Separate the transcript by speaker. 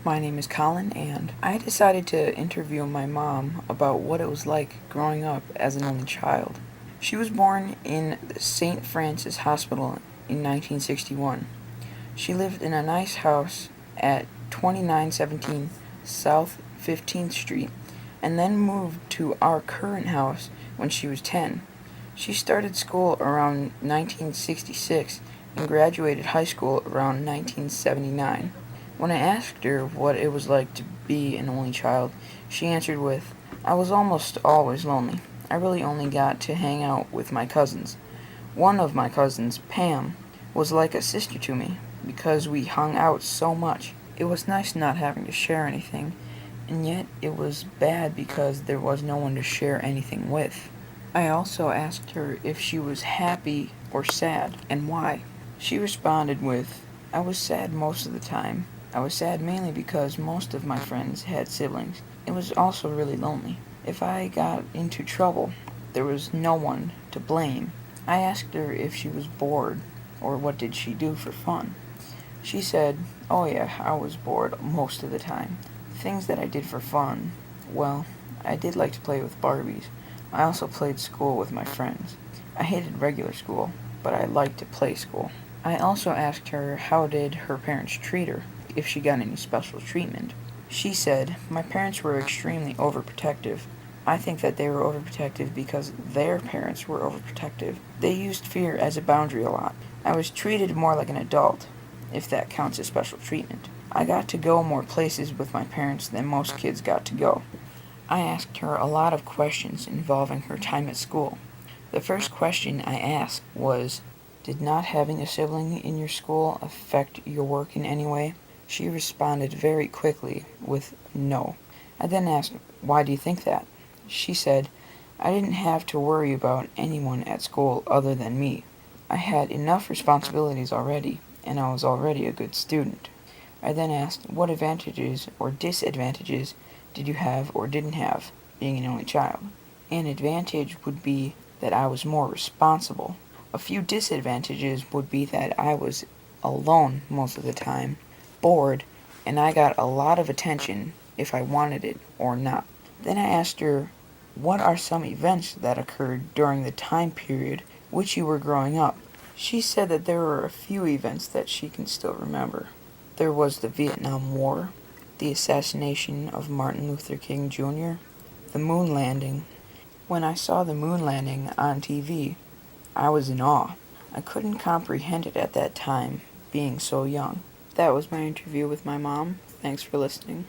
Speaker 1: My name is Collin, and I decided to interview my mom about what it was like growing up as an only child. She was born in St. Francis Hospital in 1961. She lived in a nice house at 2917 South 15th Street and then moved to our current house when she was 10. She started school around 1966 and graduated high school around 1979. When I asked her what it was like to be an only child, she answered with, "I was almost always lonely. I really only got to hang out with my cousins. One of my cousins, Pam, was like a sister to me because we hung out so much. It was nice not having to share anything, and yet it was bad because there was no one to share anything with." I also asked her if she was happy or sad, and why. She responded with, "I was sad most of the time. I was sad mainly because most of my friends had siblings. It was also really lonely. If I got into trouble, there was no one to blame." I asked her if she was bored, or what did she do for fun. She said, "Oh yeah, I was bored most of the time. Things that I did for fun, well, I did like to play with Barbies. I also played school with my friends. I hated regular school, but I liked to play school." I also asked her how did her parents treat her, if she got any special treatment. She said, "My parents were extremely overprotective. I think that they were overprotective because their parents were overprotective. They used fear as a boundary a lot. I was treated more like an adult, if that counts as special treatment. I got to go more places with my parents than most kids got to go." I asked her a lot of questions involving her time at school. The first question I asked was, "Did not having a sibling in your school affect your work in any way?" She responded very quickly with no. I then asked, "Why do you think that?" She said, "I didn't have to worry about anyone at school other than me. I had enough responsibilities already, and I was already a good student." I then asked, "What advantages or disadvantages did you have or didn't have, being an only child?" An advantage would be that I was more responsible. A few disadvantages would be that I was alone most of the time, bored, and I got a lot of attention if I wanted it or not. Then I asked her, "What are some events that occurred during the time period which you were growing up?" She said that there were a few events that she can still remember. There was the Vietnam War, the assassination of Martin Luther King Jr., the moon landing. When I saw the moon landing on TV, I was in awe. I couldn't comprehend it at that time, being so young. That was my interview with my mom. Thanks for listening.